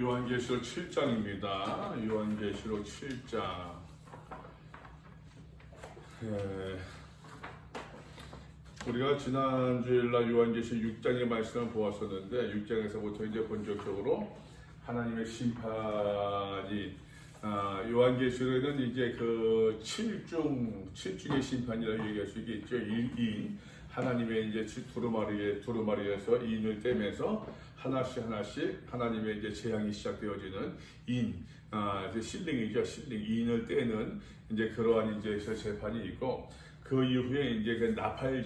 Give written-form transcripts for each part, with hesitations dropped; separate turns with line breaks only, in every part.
요한계시록 7장입니다. 요한계시록 7장. 우리가 지난 주일날 요한계시록 6장의 말씀을 보았었는데 6장에서부터 이제 본격적으로 하나님의 심판이 요한계시록에는 이제 그 7중의 심판이라고 얘기할 수 있겠죠. 1인 하나님의 이제 두루마리에서 인을 떼면서 하나씩 하나님의 이제 재앙이 시작되어지는 이제 실링이죠. 실링 인을 떼는 이제 그러한 이제 재판이 있고 그 이후에 이제 그 나팔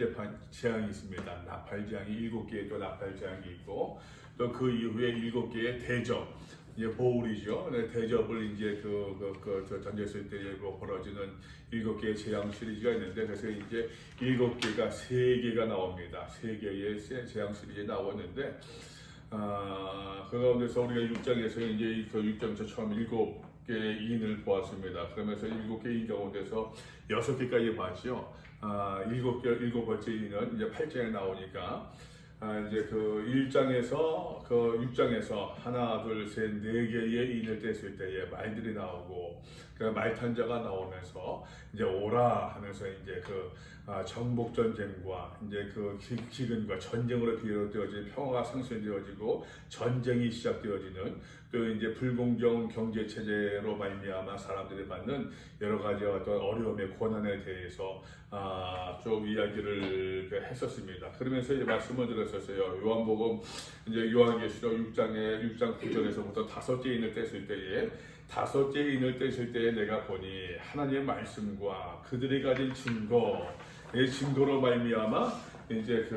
재앙이 있습니다. 나팔 재앙이 7개의 또 나팔 재앙이 있고 또 그 이후에 7개의 대접. 이제 보울이죠. 대접을 이제 던졌을 때 벌어지는 7개의 재앙 시리즈가 있는데 그래서 이제 7개가 3개가 나옵니다. 3개의 재앙 시리즈 나왔는데 그 가운데서 우리가 6장에서 이제 그 6장에서 처음 7개의 인을 보았습니다. 그러면서 7개의 인 가운데서 6개까지 봤죠. 7 번째 인은 이제 8장에 나오니까 이제 그 1장에서 그 6장에서 하나, 둘, 셋, 4개의 인을 뗐을 때에 말들이 나오고 그 말탄자가 나오면서 이제 오라 하면서 이제 그 정복 전쟁과 이제 그 기근과 전쟁으로 비롯되어지는 평화가 상승되어지고 전쟁이 시작되어지는 또 이제 불공정 경제 체제로 말미암아 사람들이 받는 여러 가지 어떤 어려움의 고난에 대해서 좀 이야기를 했었습니다. 그러면서 이제 말씀을 드렸었어요. 요한복음 이제 요한계시록 6장 9절에서부터 5째 인을 뗐을 때에 5째 인을 뗐을 때에 내가 보니 하나님의 말씀과 그들이 가진 증거로 말미암아 이제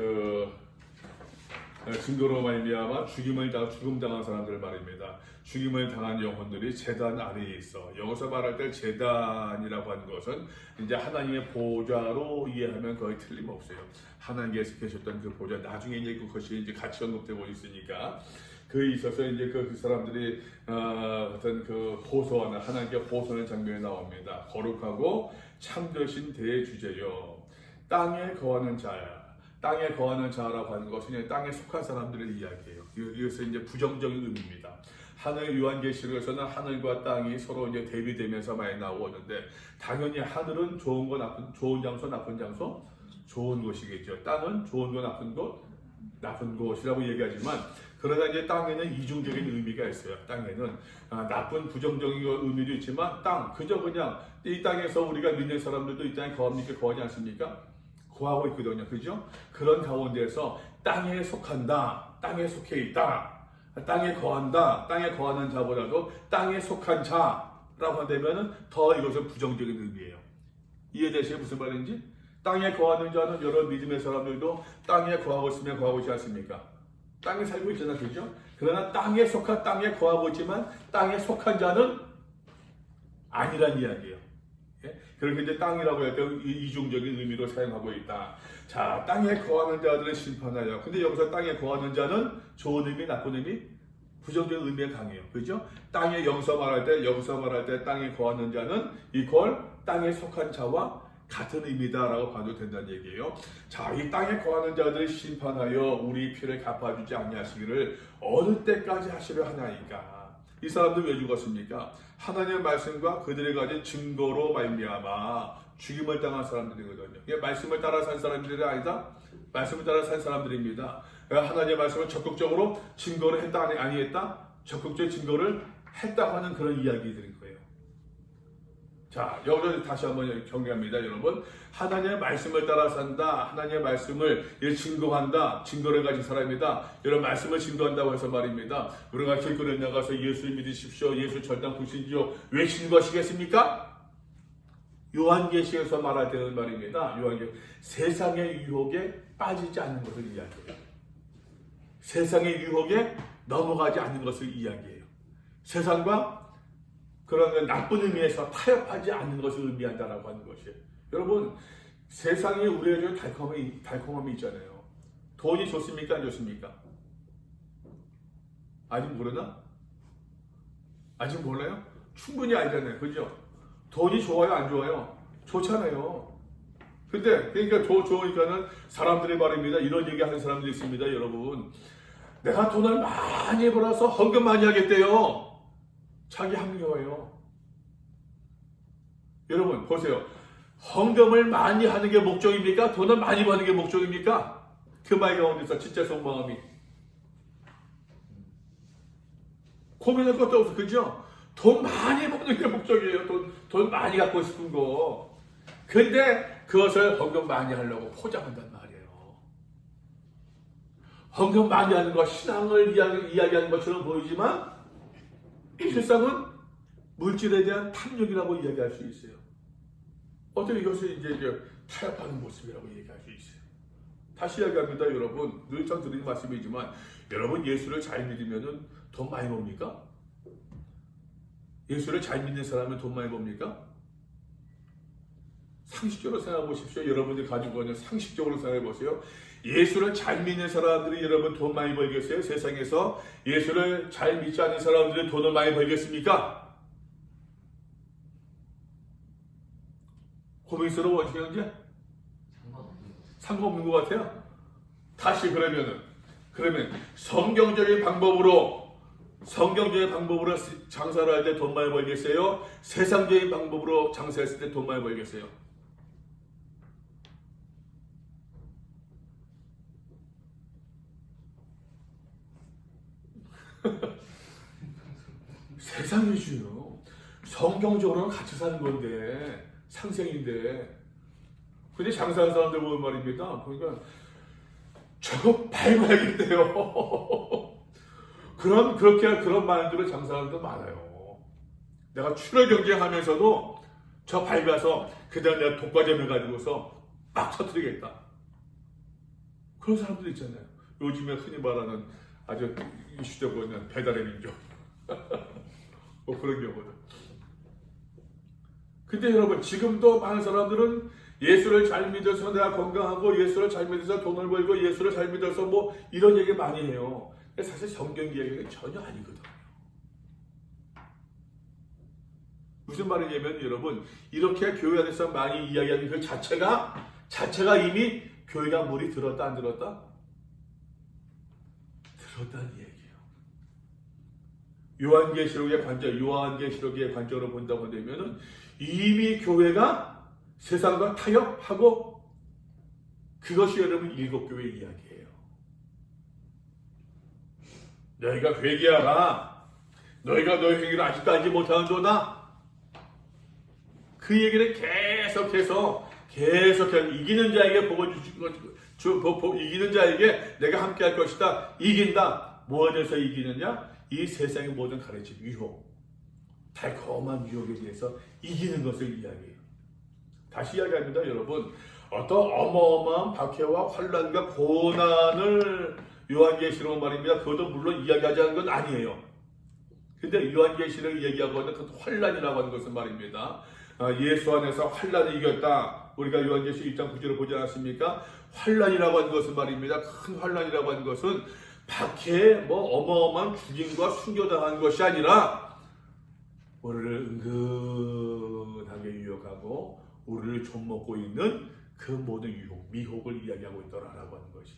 증거로 말미암아 죽음 당한 사람들 말입니다. 죽임을 당한 영혼들이 제단 아래에 있어. 여기서 말할 때 제단이라고 하는 것은 이제 하나님의 보좌로 이해하면 거의 틀림없어요. 하나님께서 계셨던 그 보좌, 나중에 이제 그것이 이제 같이 언급되고 있으니까 그에 있어서 이제 그 사람들이 어떤 그 호소하는 하나님께 호소하는 장면이 나옵니다. 거룩하고 참되신 대주제여, 땅에 거하는 자야. 땅에 거하는 자라고 하는 것은 땅에 속한 사람들의 이야기예요. 이것은 이제 부정적인 의미입니다. 하늘 요한계시록에서는 하늘과 땅이 서로 이제 대비되면서 많이 나오는데 당연히 하늘은 좋은 장소, 나쁜 장소, 좋은 곳이겠죠. 땅은 좋은 곳, 나쁜 곳이라고 얘기하지만 그러나 이제 땅에는 이중적인 의미가 있어요. 땅에는 나쁜 부정적인 의미도 있지만 그저 그냥 이 땅에서 우리가 믿는 사람들도 이 땅에 거합니까? 거하지 않습니까? 거하고 있거든요. 그죠? 그런 가운데서 땅에 속한다, 땅에 속해 있다, 땅에 거한다, 땅에 거하는 자보다도 땅에 속한 자라고 한다면 더 이것은 부정적인 의미예요. 이해되시죠? 무슨 말인지? 땅에 거하는 자는 여러 믿음의 사람들도 땅에 거하고 있으면 거하고 있지 않습니까? 땅에 살고 있잖아요. 그죠? 그러나 땅에 거하고 있지만 땅에 속한 자는 아니란 이야기예요. 그렇게 이제 땅이라고 할 때 이중적인 의미로 사용하고 있다. 자, 땅에 거하는 자들을 심판하여. 근데 여기서 땅에 거하는 자는 좋은 의미, 나쁜 의미, 부정적인 의미가 강해요. 그죠? 여기서 말할 때 땅에 거하는 자는 이퀄 땅에 속한 자와 같은 의미다라고 봐도 된다는 얘기예요. 자, 이 땅에 거하는 자들을 심판하여 우리 피를 갚아주지 아니하시기를 어느 때까지 하시려 하나이까. 이 사람들 왜 죽었습니까? 하나님의 말씀과 그들이 가진 증거로 말미암아 죽임을 당한 사람들이거든요. 이게 말씀을 따라 산 사람들이 아니다. 말씀을 따라 산 사람들입니다. 하나님의 말씀을 적극적으로 증거를 했다 아니 했다? 적극적인 증거를 했다고 하는 그런 이야기들인 거예요. 자, 여기서 다시 한번 경계합니다, 여러분. 하나님의 말씀을 따라 산다. 하나님의 말씀을 증거한다. 증거를 가진 사람이다. 여러분, 말씀을 증거한다고 해서 말입니다. 우리가 길거리에 나가서 예수를 믿으십시오. 예수 절단 구신지요. 왜 증거하시겠습니까? 요한계시에서 말할 때는 말입니다. 세상의 유혹에 빠지지 않는 것을 이야기해요. 세상의 유혹에 넘어가지 않는 것을 이야기해요. 세상과 그런 나쁜 의미에서 타협하지 않는 것을 의미한다라고 하는 것이에요. 여러분, 세상에 우리에게 달콤함이 있잖아요. 돈이 좋습니까? 안 좋습니까? 아직 모르나? 아직 몰라요? 충분히 알잖아요. 그죠? 돈이 좋아요? 안 좋아요? 좋잖아요. 근데, 그러니까 좋으니까는 사람들의 말입니다. 이런 얘기 하는 사람들이 있습니다, 여러분. 내가 돈을 많이 벌어서 헌금 많이 하겠대요. 자기 합리화예요. 여러분 보세요. 헌금을 많이 하는 게 목적입니까? 돈을 많이 버는 게 목적입니까? 그 말 가운데서 진짜 속마음이 고민할 것도 없어. 그죠? 돈 많이 버는 게 목적이에요. 돈 많이 갖고 싶은 거. 근데 그것을 헌금 많이 하려고 포장한단 말이에요. 헌금 많이 하는 거 신앙을 이야기하는 것처럼 보이지만 실상은 물질에 대한 탐욕이라고 이야기할 수 있어요. 어떻게 이것을 이제 타협하는 모습이라고 얘기할 수 있어요. 다시 이야기합니다, 여러분. 늘 참 드리는 말씀이지만 여러분 예수를 잘 믿으면은 돈 많이 법니까? 예수를 잘 믿는 사람은 돈 많이 법니까? 상식적으로 생각해 보십시오. 여러분들이 가지고 있는 상식적으로 생각해 보세요. 예수를 잘 믿는 사람들이 여러분 돈 많이 벌겠어요? 세상에서 예수를 잘 믿지 않는 사람들이 돈을 많이 벌겠습니까? 고민스러워지게 현재? 상관없는 것 같아요. 다시 그러면 성경적인 방법으로 장사를 할 때 돈 많이 벌겠어요? 세상적인 방법으로 장사했을 때 돈 많이 벌겠어요? 세상이지요. 성경적으로는 같이 사는 건데 상생인데. 근데 장사하는 사람들 보면 말입니다. 그러니까 저거 밟아야겠대요. 그런 마인드로 장사하는 데 많아요. 내가 출혈 경쟁하면서도 저 밟아서 그다음 내가 독과점 해가지고서 막 터뜨리겠다. 그런 사람들 있잖아요. 요즘에 흔히 말하는 아주 이슈되고 있는 배달의 민족. 뭐 그런 경우도. 근데 여러분 지금도 많은 사람들은 예수를 잘 믿어서 내가 건강하고 예수를 잘 믿어서 돈을 벌고 예수를 잘 믿어서 뭐 이런 얘기 많이 해요. 근데 사실 성경 이야기가 전혀 아니거든요. 무슨 말이냐면 여러분 이렇게 교회 안에서 많이 이야기하는 그 자체가 이미 교회가 물이 들었다 안 들었다? 들었다는 얘기예요. 요한계시록의 관점으로 본다고 되면은 이미 교회가 세상과 타협하고 그것이 여러분 일곱 교회 이야기예요. 너희가 회개하라. 너희가 너희 회개를 아직도 알지 못하는도다. 그 얘기를 계속해서 이기는 자에게 이기는 자에게 내가 함께할 것이다. 이긴다. 뭐에 대해서 이기느냐? 이 세상의 모든 가르침, 유혹, 달콤한 유혹에 대해서 이기는 것을 이야기해요. 다시 이야기합니다, 여러분. 어떤 어마어마한 박해와 환난과 고난을 요한계시록 말입니다. 그것도 물론 이야기하지 않은 건 아니에요. 근데 요한계시록이 얘기하고 있는 그 환난이라고 하는 것은 말입니다. 예수 안에서 환난을 이겼다. 우리가 요한계시록 1장 9절을 보지 않았습니까? 환난이라고 하는 것은 말입니다. 큰 환난이라고 하는 것은 박해에 어마어마한 죽임과 순교당한 것이 아니라 우리를 은근하게 유혹하고 우리를 좀먹고 있는 그 모든 유혹, 미혹을 이야기하고 있더라라고 하는 것이.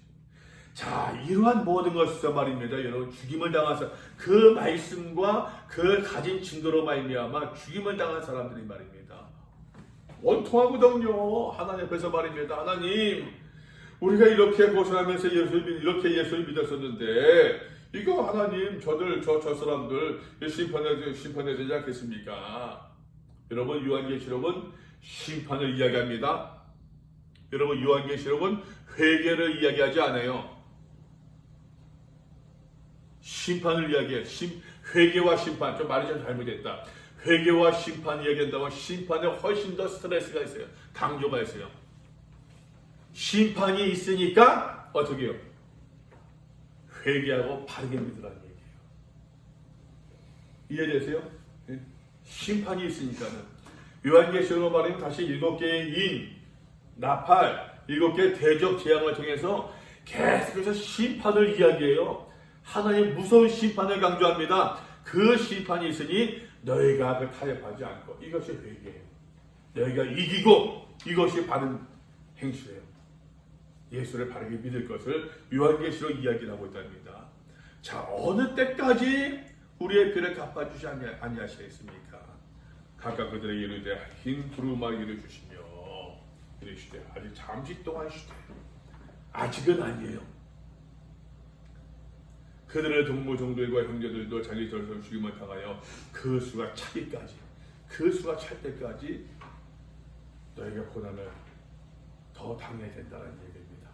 자, 이러한 모든 것에서 말입니다. 여러분 죽임을 당해서 그 말씀과 그 가진 증거로 말미암아 죽임을 당한 사람들이 말입니다. 원통하거든요. 하나님 앞에서 말입니다. 하나님, 우리가 이렇게 고생하면서 예수를 믿었었는데 이거 하나님 저 사람들 심판해야 되지 않겠습니까? 여러분 요한계시록은 심판을 이야기합니다. 여러분 요한계시록은 회개를 이야기하지 않아요. 심판을 이야기해요. 회개와 심판. 좀 말이 좀 잘못됐다. 회개와 심판 이야기한다면 심판에 훨씬 더 스트레스가 있어요. 강조가 있어요. 심판이 있으니까 어떻게 해요? 회개하고 바르게 믿으라는 얘기예요. 이해되세요? 네? 심판이 있으니까는. 요한계시록으로 말하면 다시 7개의 인, 나팔, 7개의 대적 재앙을 통해서 계속해서 심판을 이야기해요. 하나님 무서운 심판을 강조합니다. 그 심판이 있으니 너희가 그 타협하지 않고 이것이 회개예요. 너희가 이기고 이것이 바른 행실이에요. 예수를 바르게 믿을 것을 요한계시록 이야기를 하고 있답니다. 자, 어느 때까지 우리의 피를 갚아주지 아니하시겠습니까? 각각 그들에게 이르되 흰 두루마기를 주시며 이르시되 아직 잠시 동안 쉬되 아직은 아니에요. 그들의 동무종들과 형제들도 자기 절선 죽임을 당하여 그 수가 차기까지, 그 수가 찰 때까지 너희가 고난을 더 당해야 된다는 얘기입니다.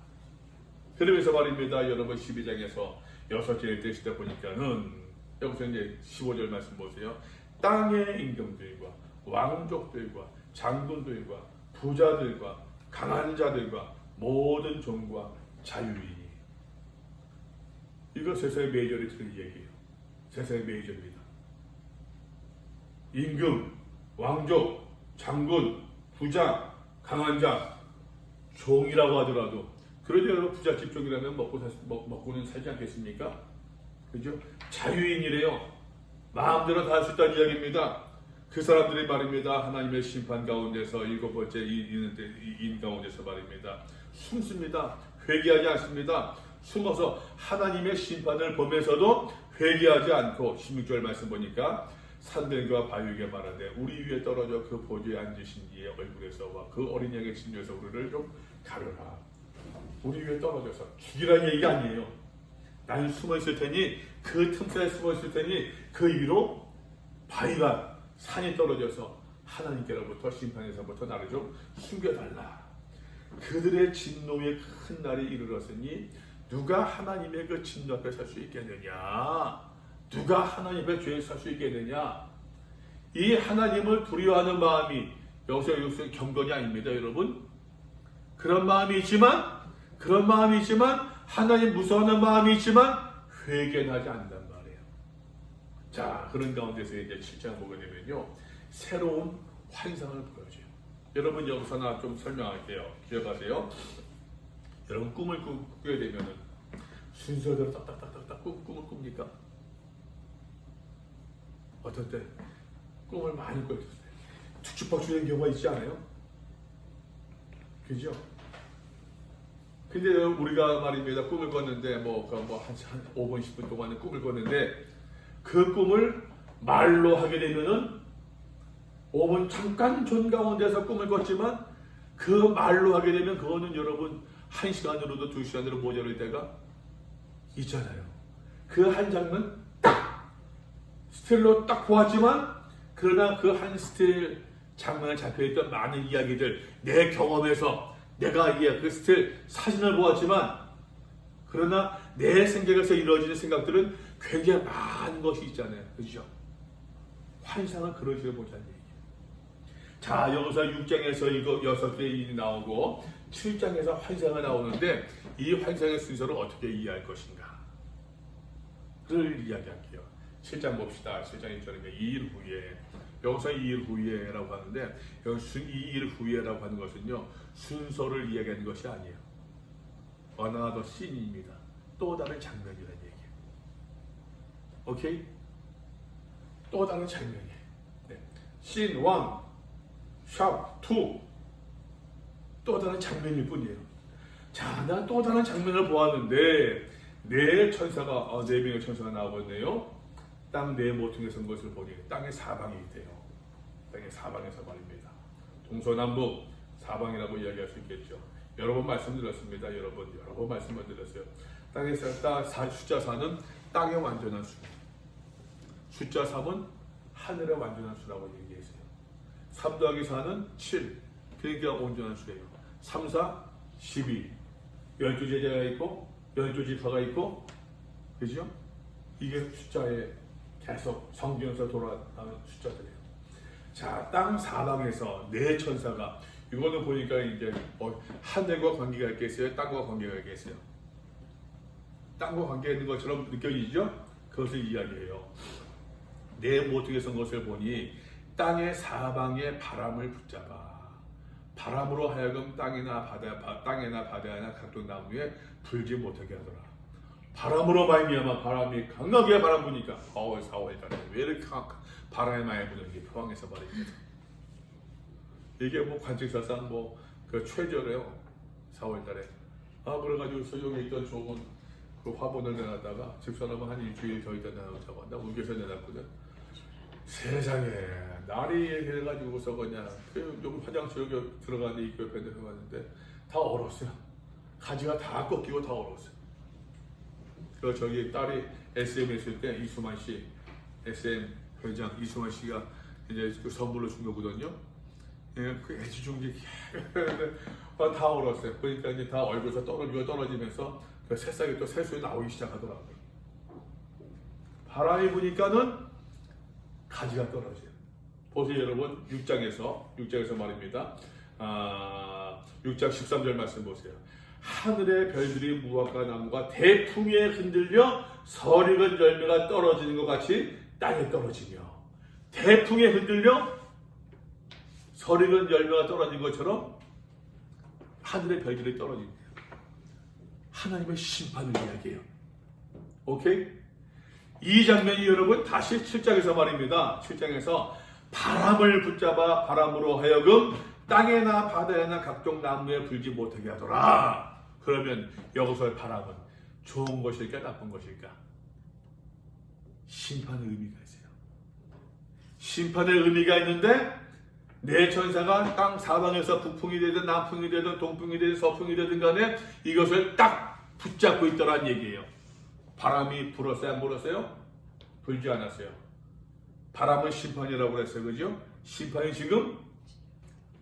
그러면서 말입니다. 여러분 12장에서 6절에 되시다 보니까는 여기서 이제 15절 말씀 보세요. 땅의 임금들과 왕족들과 장군들과 부자들과 강한 자들과 모든 종과 자유인이, 이거 세상의 메이저리 들은 얘기예요. 세상의 메이저입니다. 임금, 왕족, 장군, 부자, 강한 자, 종이라고 하더라도, 그러죠. 여러분 부잣집 종이라면 먹고는 살지 않겠습니까? 그죠? 자유인이래요. 마음대로 다 할 수 있다는 이야기입니다. 그 사람들이 말입니다. 하나님의 심판 가운데서 7번째 인 가운데서 말입니다. 숨습니다. 회개하지 않습니다. 숨어서 하나님의 심판을 보면서도 회개하지 않고 16절 말씀 보니까 산들과 바위에게 말하되 우리 위에 떨어져 그 보좌에 앉으신 이의 얼굴에서와 그 어린 양의 진노에서 우리를 좀 가려라. 우리 위에 떨어져서 죽이라는 얘기가 아니에요. 나는 숨어 있을 테니 그 틈새에 숨어 있을 테니 그 위로 바위가 산이 떨어져서 하나님께로부터 심판에서부터 나를 좀 숨겨달라. 그들의 진노의 큰 날이 이르렀으니 누가 하나님의 그 진노 앞에 설 수 있겠느냐? 누가 하나님의 죄에 설 수 있겠느냐? 이 하나님을 두려워하는 마음이 여기서 경건이 아닙니다, 여러분. 그런 마음이 있지만 하나님 무서워하는 마음이 있지만 회개는 하지 않는단 말이에요. 자, 그런 가운데서 이제 7장 보게 되면요, 새로운 환상을 보여줘요. 여러분 여기서 하나 좀 설명할게요. 기억하세요. 여러분 꿈을 꾸게 되면은 순서대로 딱딱딱딱 꿈을 꿉니까? 어떨 때 꿈을 많이 꿔요. 축축박 주는 경우가 있지 않아요? 그죠? 근데 우리가 말입니다. 꿈을 꿨는데 한 5분 10분 동안은 꿈을 꿨는데 그 꿈을 말로 하게 되면은 5분 잠깐 존 가운데서 꿈을 꿨지만 그 말로 하게 되면 그거는 여러분 1시간으로도 2시간으로 모자랄 때가 있잖아요. 그 한 장면 딱 스틸로 딱 보았지만 그러나 그 한 스틸 장면에 잡혀있던 많은 이야기들, 내 경험에서 내가 그 스틸 사진을 보았지만 그러나 내 생각에서 이루어지는 생각들은 굉장히 많은 것이 있잖아요. 그렇죠? 환상을 그런 식으로 보자는 얘기예요. 자, 여기서 6장에서 이거 6개의 일이 나오고 7장에서 환상이 나오는데 이 환상의 순서를 어떻게 이해할 것인가? 를 이야기할게요. 7장 봅시다. 7장 1절에 2일 후에, 여기서 2일 후에라고 하는데 여기 2일 후에라고 하는 것은요, 순서를 이야기하는 것이 아니에요. another scene입니다. 또 다른 장면이라는 얘기예요. 오케이? 또 다른 장면이에요. 네. scene 1, shot 2, 또 다른 장면일 뿐이에요. 자, 난 또 다른 장면을 보았는데 네 천사가, 4명의 천사가 나오거든요. 땅 네 모퉁이에 선 것을 보니 땅의 사방이 있대요. 땅의 사방에서 말입니다. 동서남북 사방이라고 이야기할 수 있겠죠. 여러 번 말씀드렸습니다. 여러 번 말씀을 드렸어요. 땅에서 숫자 4는 땅의 완전한 수, 숫자 3은 하늘의 완전한 수라고 얘기했어요. 3 더하기 4는 7, 그러니까 온전한 수예요. 3, 4, 12, 12제자가 있고 12지파가 있고, 그죠? 이게 숫자에 계속 성경에서 돌아가는 숫자들이에요. 자, 땅 사방에서 네 천사가, 이거는 보니까 이제 하늘과 관계가 있겠어요? 땅과 관계가 있겠어요? 땅과 관계가 있는 것처럼 느껴지죠? 그것을 이야기해요. 네 모퉁이에 선 것을 보니 땅의 사방에 바람을 붙잡아 바람으로 하여금 땅이나 바다나 각종 나무에 불지 못하게 하더라. 바람으로 말미암아 바람이 강하게 바람 부니까 4월달에 왜 이렇게 바람이 많이 부는지 포항에서 말입니다. 이게 관측사상 그 최저래요. 4월달에. 그래가지고 서쪽에 있던 좋은 그 화분을 내놨다가 집사람은 한 일주일 더 있다 내놓자고 한다 옮겨서 내놨거든. 세상에 날이 해가지고서 그냥 여기 화장실 여기 들어가는데 이 옆에 들어갔는데 다 얼었어요. 가지가 다 꺾이고 다 얼었어요. 그래서 저기 딸이 SM에 있을 때 이수만 씨, SM 회장 이수만 씨가 이제 그 선물로 준 거거든요. 예, 그 애지중지 다 얼었어요. 그러니까 이제 다 얼굴에서 떨어지면서 그 새싹이 또 새수에 나오기 시작하더라고요. 바람이 부니까는 가지가 떨어져요. 보세요 여러분 6장에서 말입니다. 6장 13절 말씀 보세요. 하늘의 별들이 무화과 나무가 대풍에 흔들려 서리건 열매가 떨어지는 것 같이 땅에 떨어지며 대풍에 흔들려 서리건 열매가 떨어진 것처럼 하늘의 별들이 떨어집니다. 하나님의 심판을 이야기해요. 오케이? 이 장면이 여러분 다시 7장에서 말입니다. 7장에서 바람을 붙잡아 바람으로 하여금 땅에나 바다에나 각종 나무에 불지 못하게 하더라. 그러면 여기서의 바람은 좋은 것일까 나쁜 것일까? 심판의 의미가 있어요. 심판의 의미가 있는데 내 천사가 땅 사방에서 북풍이 되든 남풍이 되든 동풍이 되든 서풍이 되든 간에 이것을 딱 붙잡고 있더란 얘기예요. 바람이 불었어요? 안 불었어요? 불지 않았어요. 바람은 심판이라고 그랬어요. 그죠? 심판이 지금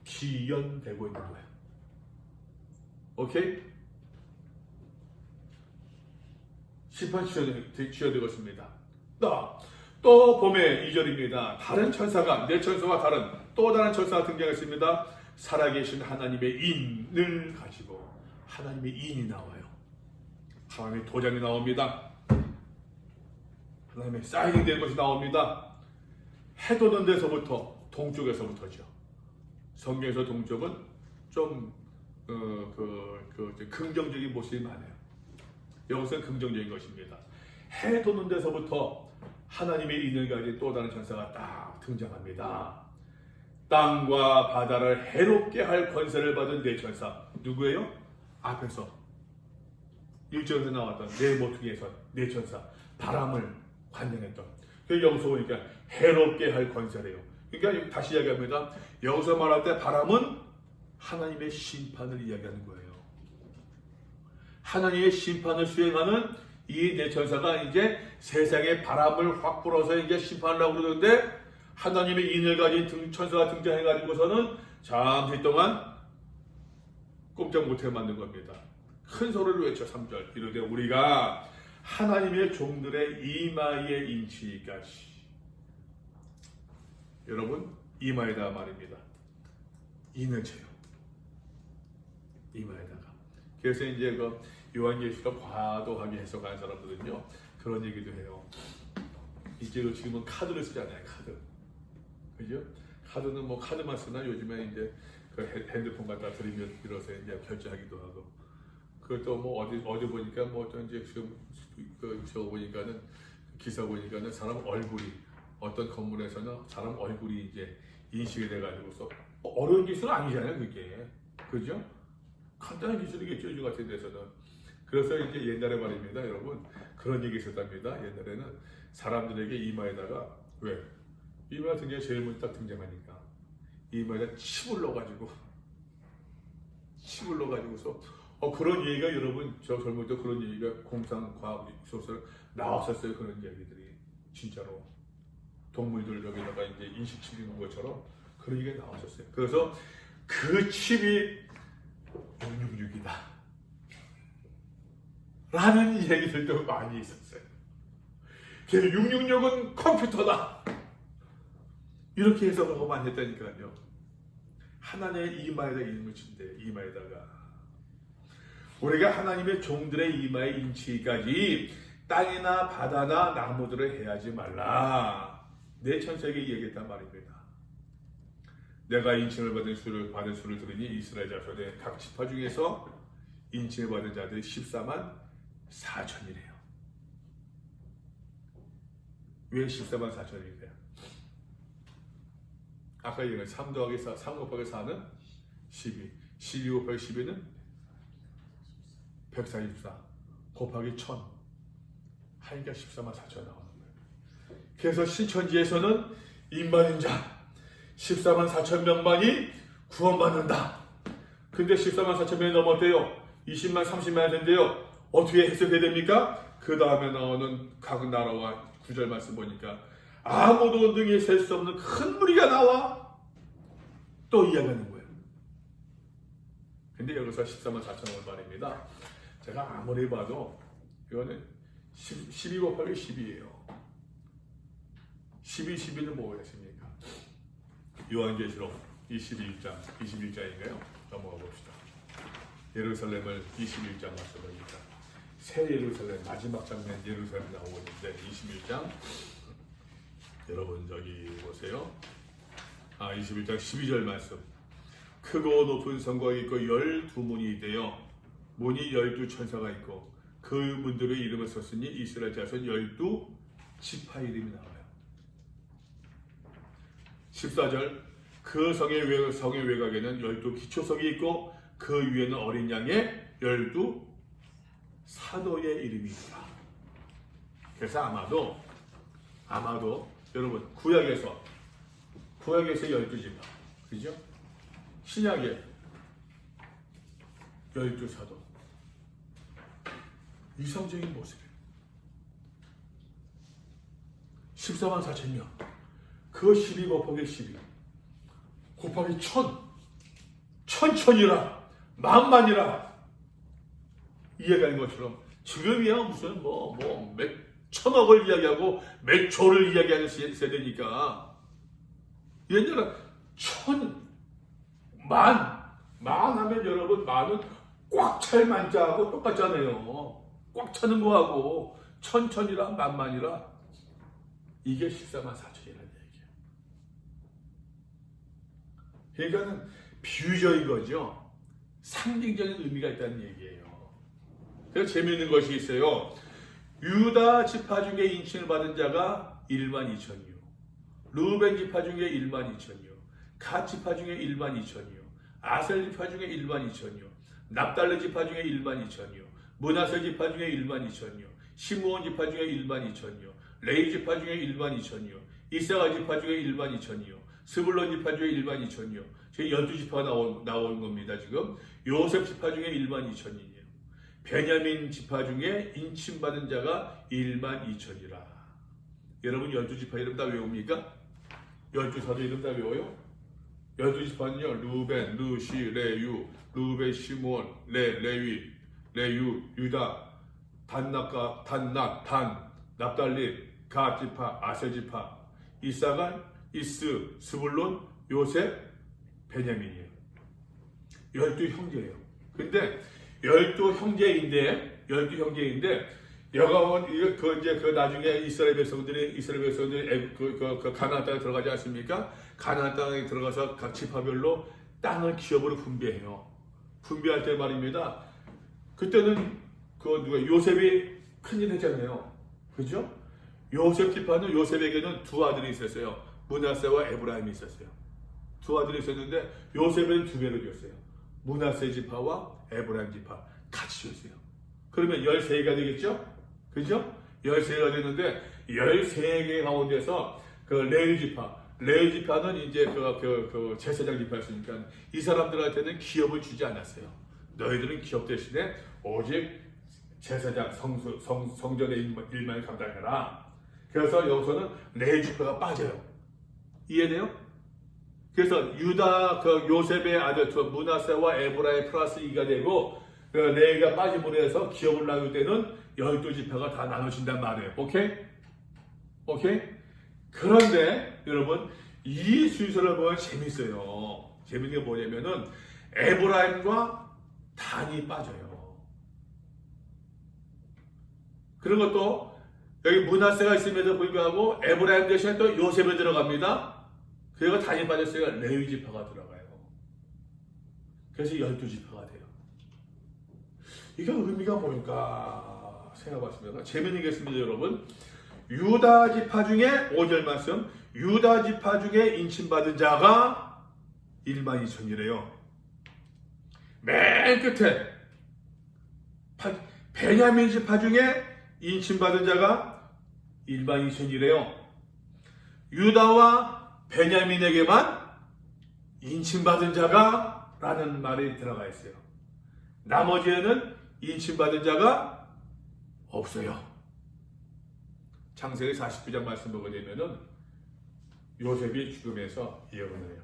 기연되고 있는 거예요. 오케이? 심판 지연되고 있습니다. 또 봄의 2절입니다. 다른 천사가 내 천사와 또 다른 천사가 등장했습니다. 살아계신 하나님의 인을 가지고 하나님의 인이 나와요. 하나님의 도장이 나옵니다. 하나님의 사인된 것이 나옵니다. 해 도는 데서부터 동쪽에서부터죠. 성경에서 동쪽은 좀 긍정적인 모습이 많아요. 여기서는 긍정적인 것입니다. 해 도는 데서부터 하나님의 인을 가진 또 다른 천사가 딱 등장합니다. 땅과 바다를 해롭게 할 권세를 받은 네 천사. 누구예요? 앞에서 1절에서 나왔던 네 모퉁이에서 네 천사. 바람을 관장했던. 여기서 보니까 해롭게 할 권세래요. 그러니까 다시 이야기합니다. 여기서 말할 때 바람은 하나님의 심판을 이야기하는 거예요. 하나님의 심판을 수행하는 이 네 천사가 이제 세상에 바람을 확 불어서 이제 심판을 하고 그러는데 하나님의 인을 가진 천사가 등장해가지고서는 잠시 동안 꼼짝 못하게 만든 겁니다. 큰 소리를 외쳐 3절 이르되 우리가 하나님의 종들의 이마에 인치기까지. 여러분 이마에다 말입니다. 인을 쳐요. 이마에다가. 그래서 이제 그 요한계시록 과도하게 해석하는 사람들은요 그런 얘기도 해요. 이제 지금은 카드를 쓰잖아요. 카드. 그죠? 카드는 뭐 카드만 쓰나 요즘에 이제 그 핸드폰 갖다 드리면 이러서 이제 결제하기도 하고. 그것도 뭐 어디 보니까 뭐 어떤 이제 지금 저거 보니까는 기사 보니까는 사람 얼굴이 어떤 건물에서는 사람 얼굴이 이제 인식이 돼가지고서 어려운 기술은 아니잖아요 그게. 그죠? 간단한 기술이겠죠 요즘 같은 데서는. 그래서 이제 옛날에 말입니다 여러분 그런 얘기 있었답니다. 옛날에는 사람들에게 이마에다가 왜? 이마 등에 제일 먼저 딱 등장하니까 이마에다 칩을 넣어가지고서 그런 얘기가 여러분 저 젊을 때 그런 얘기가 공상과학 소설 나왔었어요. 그런 얘기들이 진짜로 동물들 여기다가 이제 인식칩 있는 것처럼 그런 얘기가 나왔었어요. 그래서 그 칩이 666이다 라는 얘기들도 많이 있었어요. 그래서 666은 컴퓨터다 이렇게 해석하고 많이 했다니까요. 하나님의 이마에다 이름을 친대. 이마에다가 우리가 하나님의 종들의 이마에 인치기까지 땅이나 바다나 나무들을 해하지 말라. 내 천사에게 얘기했단 말입니다. 내가 인침을 받은 수를 들으니 이스라엘 자손의 각 지파 중에서 인침을 받은 자들이 14만 4천이래요. 왜 14만 4천이래요? 아까 얘기한 3 곱하기 4는 12. 12 곱하기 12는 144 곱하기 1000 하니까 14만 4천 나오는 거예요. 그래서 신천지에서는 임반인자 14만 4천 명만이 구원받는다. 근데 14만 4천 명이 넘었대요. 20만 30만이 된대요. 어떻게 해석해야 됩니까? 그 다음에 나오는 각 나라와 구절 말씀 보니까 아무도 능히 셀 수 없는 큰 무리가 나와 또 이야기하는 거예요. 근데 여기서 14만 4천 원 말입니다. 제가 아무리 봐도 이거는 12 곱하기 10이에요. 12는 뭐겠습니까? 요한계시록 21장인가요? 넘어가 봅시다. 예루살렘을 21장 말씀합니다. 새 예루살렘 마지막 장면 예루살렘 나오고 있는데 21장 여러분 저기 보세요. 21장 12절 말씀. 크고 높은 성곽이 있고 12문이 되어 문이 12천사가 있고 그 문들의 이름을 썼으니 이스라엘 자손 12지파 이름이 나와요. 14절 그 성의 외곽에는 12기초석이 있고 그 위에는 어린 양의 12사도의 이름이 있다. 그래서 아마도 여러분 구약에서 12지파 그죠? 신약에 12사도 이상적인 모습이에요. 14만 4천 명 그 12 곱하기 12 곱하기 1000이라 만만이라 이야기하는 것처럼 지금이야 무슨 몇 천억을 이야기하고 몇 조를 이야기하는 세대니까 옛날에 만 하면 여러분 만은 꽉 찰 만자하고 똑같잖아요. 꽉 차는 거하고 천이라 만만이라 이게 14만 4천이라는 얘기예요. 그러니까는 비유적인 거죠. 상징적인 의미가 있다는 얘기예요. 그래서 재미있는 것이 있어요. 유다 지파 중에 인칭을 받은 자가 1만 2천이요. 루벤 지파 중에 1만 2천이요. 갓 지파 중에 1만 2천이요. 아셀 지파 중에 1만 2천이요. 납달리 지파 중에 1만 2천이요. 므낫세 지파 중에 1만 2천이요. 시므온 지파 중에 1만 2천이요. 레위 지파 중에 1만 2천이요. 이사가 지파 중에 1만 2천이요. 스불론 지파 중에 1만 2천이요. 지금 12지파가 나온 겁니다. 지금 요셉 지파 중에 1만 2천이요. 베냐민 지파 중에 인침받은 자가 1만 2천이라. 여러분 12지파 이름 다 외웁니까? 12사도 이름 다 외워요? 12지파는요. 루벤, 루시, 레유, 루벤, 시므온, 레위, 레유, 유다, 단, 납달리, 갓 지파, 아셀 지파, 이사갈, 이스, 스불론, 요셉, 베냐민이에요. 12형제예요. 근데 12형제인데 여가원 그 나중에 이스라엘 백성들이 가나안 땅에 들어가지 않습니까? 가나안 땅에 들어가서 각 지파별로 땅을 기업으로 분배해요. 분배할 때 말입니다. 그때는 요셉이 큰일 했잖아요. 그죠? 요셉 지파는 요셉에게는 두 아들이 있었어요. 므낫세와 에브라임이 있었어요. 두 아들이 있었는데 요셉은 두 배로 줬어요. 므낫세 지파와 에브라임 지파 같이 줬어요. 그러면 13개가 되겠죠? 그죠? 13개가 되는데 13개 가운데서 레위 지파는 이제 제사장 지파였으니까 이 사람들한테는 기업을 주지 않았어요. 너희들은 기업 대신에 오직 제사장 성전의 일만을 감당해라. 그래서 여기서는 레위 지파가 빠져요. 이해돼요? 그래서 유다 요셉의 아들 므낫세와 에브라임 플러스 2가 되고 레위가 빠짐으로 해서 기업을 나눌 때는 12지파가 다 나눠진단 말이에요. 오케이? 그런데 여러분 이 순서를 보면 재밌어요. 재밌는 게 뭐냐면은 에브라임과 단이 빠져요. 그런 것도 여기 므낫세가 있음에도 불구하고 에브라임 대신에 또 요셉에 들어갑니다. 그리고 단이 빠졌으니까 레위 지파가 들어가요. 그래서 12지파가 돼요. 이게 의미가 뭘까 생각해봤습니다. 재미있는 게 있습니다, 여러분. 유다 지파 중에 5절 말씀, 유다 지파 중에 인침받은 자가 1만 2천이래요. 맨 끝에 베냐민 지파 중에 인침받은 자가 일반 이천이래요. 유다와 베냐민에게만 인침받은 자가 라는 말이 들어가 있어요. 나머지에는 인침받은 자가 없어요. 창세기 49장 말씀 보게 되면은 요셉이 죽음에서 예언을 해요.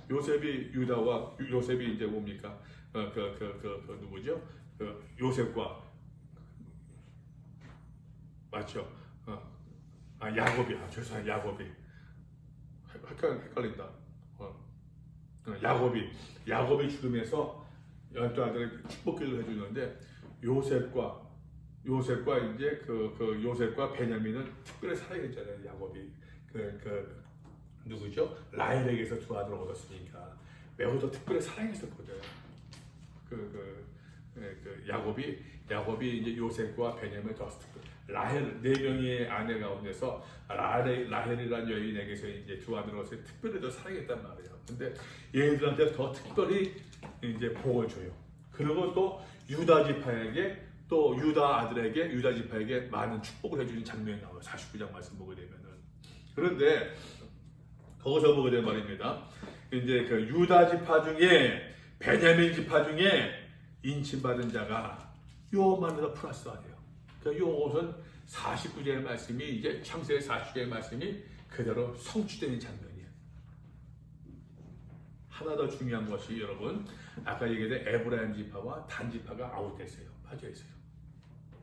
요셉이 유다와 요셉이 이제 뭡니까? 누구죠? 요셉과 맞죠? 야곱이 죄송해요. 야곱이 헷갈린다. 야곱이 죽으면서 열두 아들에게 축복기를 해주는데 요셉과 이제 요셉과 베냐민은 특별히 사랑했잖아요. 야곱이 누구죠? 라헬에게서 두 아들을 얻었으니까 매우 더 특별히 사랑했었거든. 야곱이 이제 요셉과 베냐민 더 라헬 네 명의 아내 가운데서 라헬이라는 여인에게서 이제 두 아들을 얻어서 특별히 더 사랑했단 말이에요. 근데 얘들한테 더 특별히 이제 복을 줘요. 그리고 또 유다 지파에게 또 유다 지파에게 많은 축복을 해주는 장면이 나와요. 49장 말씀 보게 되면은. 그런데 거기서 보게 되면 말입니다. 이제 그 유다 지파 중에 베냐민 지파 중에 인침받은 자가 요만해서 플러스 아니에요. 그러니까 요것은 49절의 말씀이 이제 창세기 49절의 말씀이 그대로 성취되는 장면이에요. 하나 더 중요한 것이 여러분 아까 얘기했던 에브라임 지파와 단 지파가 아웃됐어요. 빠져 있어요.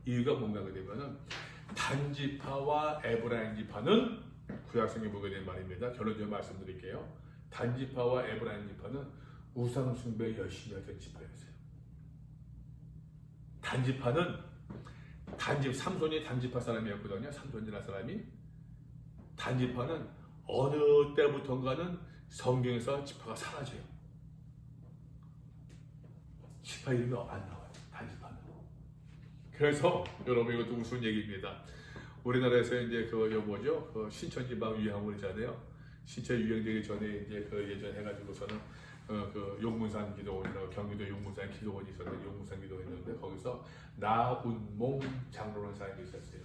이유가 뭔가 그러면은 단 지파와 에브라임 지파는 구약성에 보게 된 말입니다. 결론적으로 말씀드릴게요. 단 지파와 에브라임 지파는 우상 숭배 열심히 하던 지파였어요. 단 지파는 삼손이 단지파 사람이었거든요. 삼손이라는 사람이. 단지파는 어느 때부턴가는 성경에서 지파가 사라져요. 지파 이름이 안 나와요. 단지파는. 그래서 여러분 이것도 무슨 얘기입니다. 우리나라에서 이제 뭐죠? 신천지방 유행을 하잖아요. 신천 유행되기 전에 이제 예전 해가지고서는 용문산 기도원이라고 경기도 용문산 기도원이 있었는데 용문산 기도원이었는데 거기서 나운몽 장로라는 사람이 있었어요.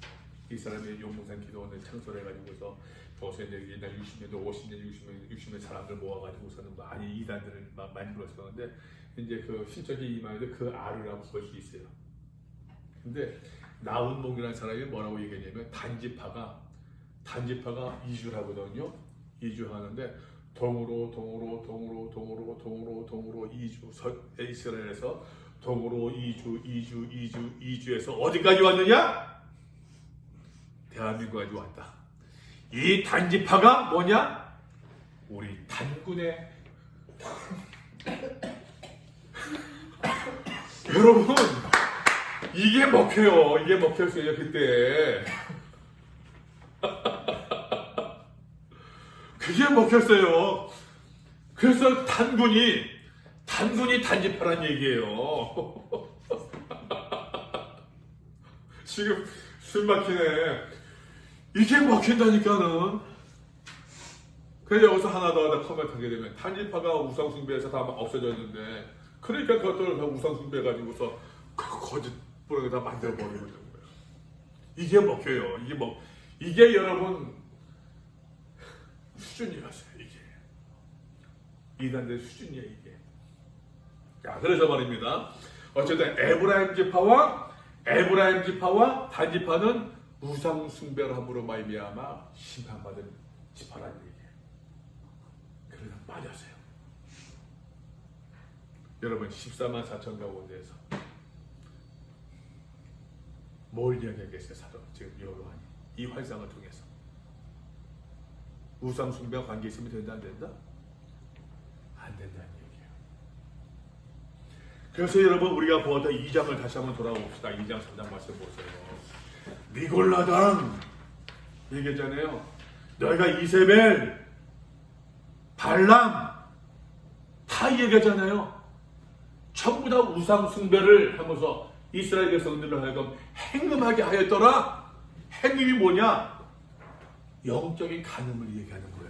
이 사람이 용문산 기도원을 창설해가지고서 거기서 이제 옛날 60년대, 50년, 60년 사람들 모아가지고서는 많이 이단들을 많이 불렀었는데 이제 신천지 이만해도 그 아류라고 볼 수 있어요. 근데 나운몽이라는 사람이 뭐라고 얘기했냐면 단지파가 이주를 하거든요. 이주하는데 동으로 이주 이스라엘에서 동으로 이주에서 어디까지 왔느냐? 대한민국까지 왔다. 이 단지파가 뭐냐? 우리 단군의 여러분 이게 먹혀요. 이게 먹혔어요 그때. 그게 먹혔어요. 그래서 단군이 단지파란 얘기예요. 지금 숨 막히네. 이게 먹힌다니까는. 그래서 여기서 하나 더 커멘트하게 되면 단지파가 우상숭배에서 다 없어졌는데 그러니까 그것들을 다 우상숭배해가지고서 거짓 부르게 다 만들어버리는 거예요. 이게 먹혀요. 이게 여러분 수준이었어요. 이게 이단들 수준이에요. 이게. 자, 그래서 말입니다. 어쨌든 에브라임 지파와 단 지파는 우상 숭배를 함으로 말미암아 심판받은 지파라는 얘기예요. 그래서 빠졌어요. 여러분 14만 4천 가운데에서 뭘 이야기하겠어요? 사도 지금 요한이 이 환상을 통해서 우상 숭배와 관계 있으면 된다 안 된다? 안 된다는 얘기예요. 그래서 여러분 우리가 보았던 2장을 다시 한번 돌아봅시다. 2장 3장 말씀 보세요. 니골라당 얘기했잖아요. 너희가 이세벨, 발람 다 얘기했잖아요. 전부 다 우상 숭배를 하면서 이스라엘 백성들을 하여금 행음하게 하였더라. 행음이 뭐냐? 영적인 간음을 얘기하는 거예요.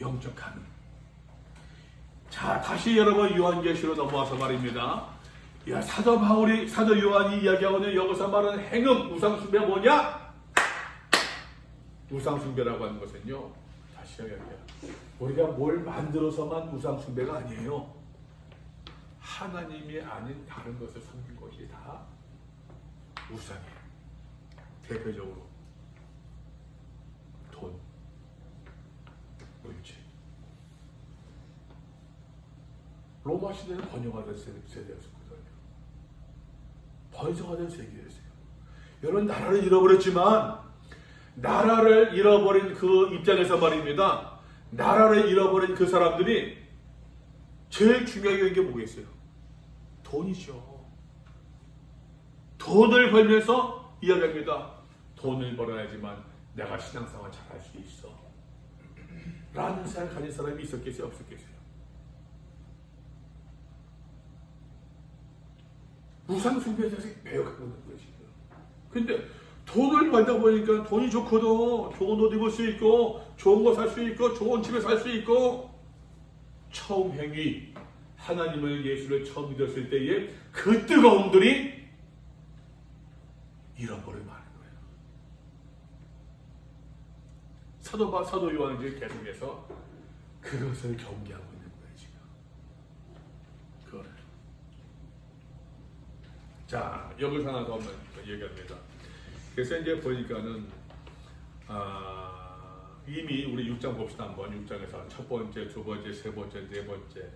영적 간음. 자, 다시 여러분 요한계시로 넘어와서 말입니다. 야, 사도 바울이, 사도 요한이 이야기하고는 여기서 말하는 행음, 우상숭배가 뭐냐? 우상숭배라고 하는 것은요, 다시 이야기해요. 우리가 뭘 만들어서만 우상숭배가 아니에요. 하나님이 아닌 다른 것을 섬긴 것이 다 우상이에요. 대표적으로 돈, 물질. 로마 시대는 번영화된 세대였거든요. 번성화된 세계였어요. 여러분, 나라를 잃어버렸지만 나라를 잃어버린 그 입장에서 말입니다. 나라를 잃어버린 그 사람들이 제일 중요하게 여긴 게 뭐겠어요? 돈이죠. 돈을 벌면서 이야기합니다. 돈을 벌어야지만 내가 신앙생활 잘할 수 있어. 라는 생각을 가진 사람이 있었겠어요? 없었겠어요? 우상숭배에 대해서 매혹하고 있는 거예요, 지금. 근데 돈을 벌다 보니까 돈이 좋거든. 좋은 옷 입을 수 있고, 좋은 거 살 수 있고, 좋은 집에 살 수 있고. 처음 행위, 하나님을, 예수를 처음 믿었을 때에 그 뜨거움들이 잃어버리면 하는 거예요. 사도 요한이 계속해서 그것을 경계하고 있는 거예요, 지금. 그거를. 자, 여기서 하나 더 한번 얘기합니다. 그래서 이제 보니까는, 이미 우리 6장 봅시다. 한번 6장에서 첫 번째, 두 번째, 세 번째, 네 번째,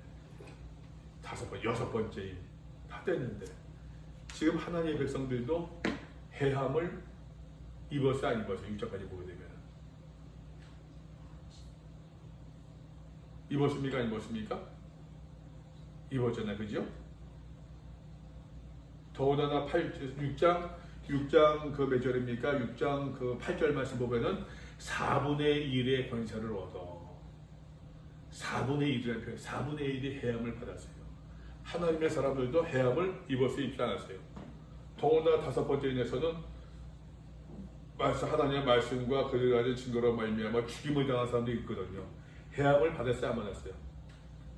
다섯 번째, 여섯 번째 다 됐는데, 지금 하나님의 백성들도 해함을 입었어, 안 입었어? 6장까지 보게 되면. 입었습니까? 안 입었습니까? 입었잖아요. 그죠? 더군다나 6장 그 몇 절입니까? 6장 그 8절 말씀 보면은 4분의 1의 권세를 얻어. 4분의 1이라는 표현, 4분의 1이 해함을 받았어요. 하나님의 사람들도 해함을 입어서 입지 않았어요. 더군다나 다섯 번째에서는 하나님의 말씀과 그들 가진 증거로 말미암아 죽임을 당한 사람도 있거든요. 해함을 받았어요, 안 받았어요?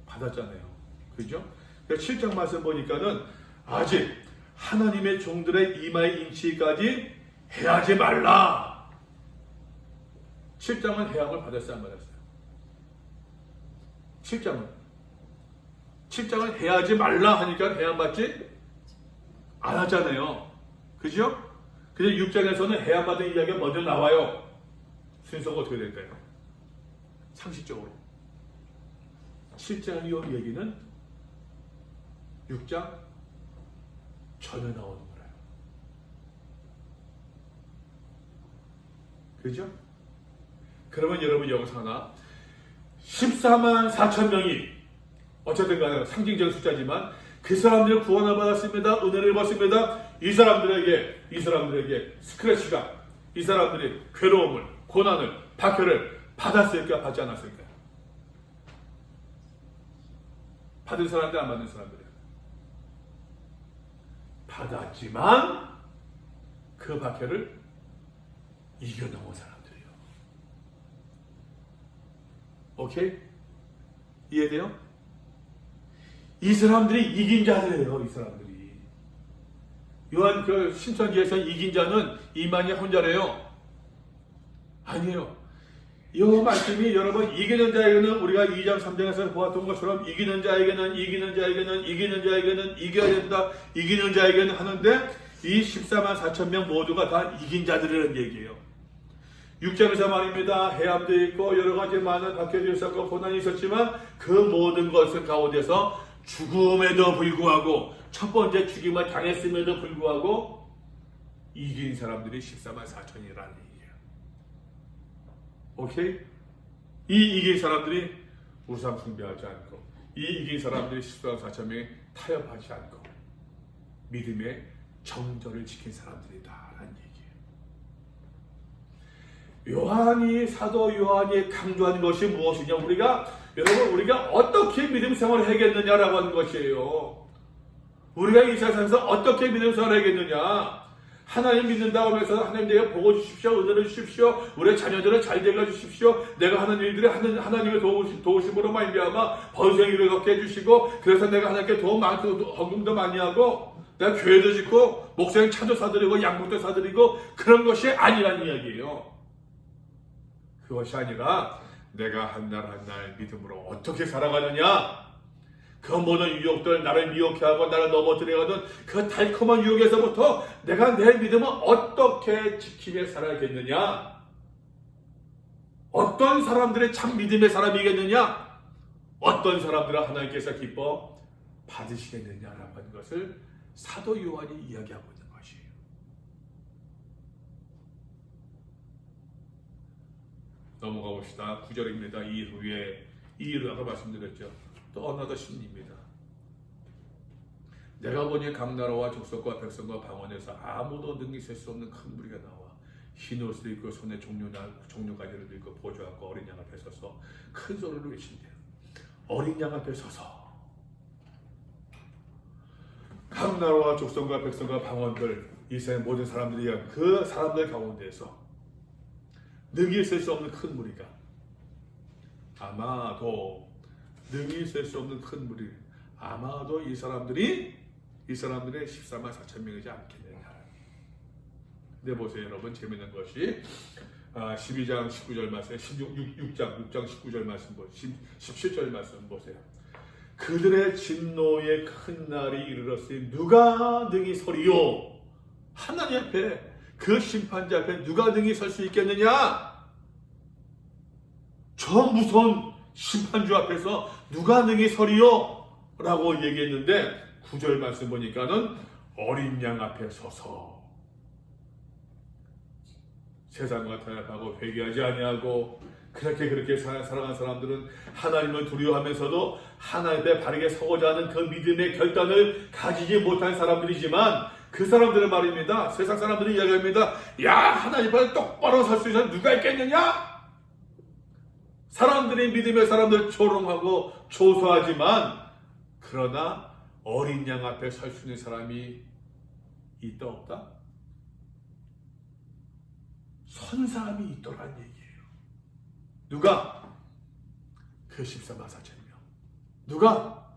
받았잖아요. 그죠? 7장 말씀 보니까는 아직 하나님의 종들의 이마에 인치기까지 해하지 말라. 7장은 해함을 받았어요, 안 받았어요? 7장은 해하지 말라 하니까 해함 받지 않았잖아요. 그죠? 근데 6장에서는 해함 받은 이야기가 먼저 나와요. 순서가 어떻게 될까요? 상식적으로 7장 이후 얘기는 6장 전에 나오는 거예요. 그죠? 그러면 여러분 여기서 하나 14만 4천 명이 어쨌든 간에 상징적인 숫자지만 그 사람들이 구원을 받았습니다. 은혜를 받습니다. 이 사람들에게 스크래치가, 이 사람들이 괴로움을, 고난을, 박해를 받았을까, 받지 않았을까? 받은 사람들, 안 받은 사람들? 받았지만 그 박해를 이겨나온 사람들이에요. 오케이? 이해돼요? 이 사람들이 이긴 자들이에요. 이 사람들이. 요한 그 신천지에서 이긴 자는 이만희 혼자래요. 아니에요. 이 말씀이 여러분 이기는 자에게는 우리가 2장 3장에서 보았던 것처럼 이기는 자에게는 이겨야 된다. 이기는 자에게는 하는데 이 14만 4천 명 모두가 다 이긴 자들이라는 얘기예요. 6장에서 말입니다. 해함도 있고 여러 가지 많은 박해도 있었고 고난이 있었지만 그 모든 것을 가운데서 죽음에도 불구하고 첫 번째 죽임을 당했음에도 불구하고 이긴 사람들이 14만 4천이라는 얘기예요. 오케이? 이 이긴 사람들이 우상 숭배하지 않고 이 이긴 사람들이 14만 4천 명이 타협하지 않고 믿음의 정절을 지킨 사람들이다라는 얘기예요. 사도 요한이 강조하는 것이 무엇이냐? 우리가 어떻게 믿음 생활을 하겠느냐라고 하는 것이에요. 우리가 이 세상에서 어떻게 믿음 생활을 하겠느냐? 하나님 믿는다고 하면서 하나님 내가 보고 주십시오. 은혜를 주십시오. 우리 자녀들은 잘 되게 주십시오. 내가 하는 일들이 하나님의 도우심으로 말미암아 번성이 이루게 해주시고 그래서 내가 하나님께 더 많고 헌금도 많이 하고 내가 교회도 짓고 목사님 차도 사드리고 양복도 사드리고 그런 것이 아니라는 이야기예요. 그것이 아니라 내가 한 날 한 날 믿음으로 어떻게 살아가느냐, 그 모든 유혹들 나를 미혹해 하고 나를 넘어뜨려가던 그 달콤한 유혹에서부터 내가 내 믿음을 어떻게 지키며 살아야겠느냐, 어떤 사람들의 참 믿음의 사람이겠느냐, 어떤 사람들은 하나님께서 기뻐 받으시겠느냐라고 하는 것을 사도 요한이 이야기하고 있는 것이에요. 넘어가 봅시다. 9절입니다. 이 이후에 아까 말씀드렸죠. 또 어나더 신입니다. 내가 보니 각 나라와 족속과 백성과 방언에서 아무도 능히 셀 수 없는 큰 무리가 나와 흰 옷을 입고 손에 종려가지를 들고 보좌 앞과 어린 양 앞에 서서 큰 소리로 외친대요. 어린 양 앞에 서서 각 나라와 족속과 백성과 방언들, 이스라엘 모든 사람들이 그 사람들 가운데서 능히 셀 수 없는 큰 무리가, 아마도 능히 셀 수 없는 큰 무리, 아마도 이 사람들의 14만 4천 명이지 않겠느냐. 근데 보세요 여러분, 재밌는 것이 12장 19절 말씀, 6장 19절 말씀 보세요. 17절 말씀 보세요. 그들의 진노의 큰 날이 이르렀으니 누가 능히 서리요. 하나님 앞에, 그 심판자 앞에 누가 능히 설 수 있겠느냐. 저 무서운 심판주 앞에서 누가 능히 서리요 라고 얘기했는데 9절 말씀 보니까는 어린 양 앞에 서서 세상과 타협하고 회개하지 아니하고 그렇게 살아간 사람들은 하나님을 두려워하면서도 하나님 앞에 바르게 서고자 하는 그 믿음의 결단을 가지지 못한 사람들이지만, 그 사람들은 말입니다, 세상 사람들이 이야기합니다. 야, 하나님 앞에 똑바로 설 수 있는 누가 있겠느냐. 사람들이 믿음의 사람들 조롱하고 조소하지만, 그러나 어린 양 앞에 설 수 있는 사람이 있다 없다? 선 사람이 있더라는 얘기예요. 누가? 그 14만 4천 명. 누가?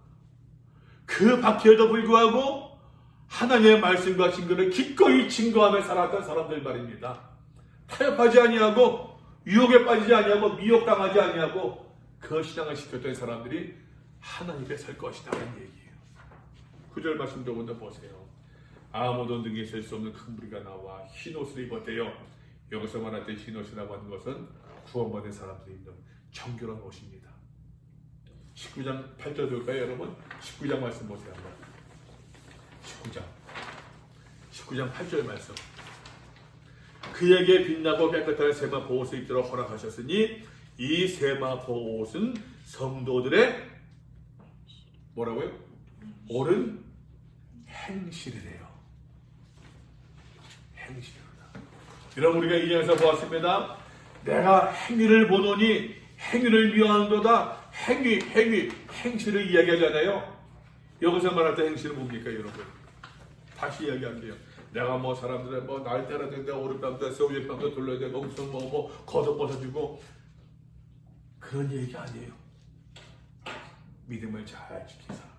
그 박해에도 불구하고 하나님의 말씀과 증거를 기꺼이 증거하며 살았던 사람들 말입니다. 타협하지 아니하고 유혹에 빠지지 아니하고 미혹당하지 아니하고 그 신앙을 지켰던 사람들이 하나님께 설 것이다라는 얘기예요. 9절 말씀 조금 더 보세요. 아무도 능히 셀 수 없는 큰 무리가 나와 흰 옷을 입었대요. 여기서 말할 때 흰 옷이라고 하는 것은 구원받은 사람들이 입는 정결한 옷입니다. 19장 8절 볼까요 여러분? 19장 말씀 보세요 한번. 19장 8절 말씀. 그에게 빛나고 깨끗한 세마 보옷을 입도록 허락하셨으니 이 세마 보옷은 성도들의 뭐라고요? 옳은 행실이래요. 행실이다. 여러분, 우리가 이 장에서 보았습니다. 내가 행위를 보노니 행위를 미워하는도다. 행실을 이야기하잖아요. 여기서 말할 때 행실은 뭡니까 여러분? 다시 이야기할게요. 내가 뭐 사람들의 뭐 날 때라 된다, 오른밤도 했어, 윗밤도 돌려야 되고, 무슨 뭐 걷어벗어주고 그런 얘기 아니에요. 믿음을 잘 지킨 사람들,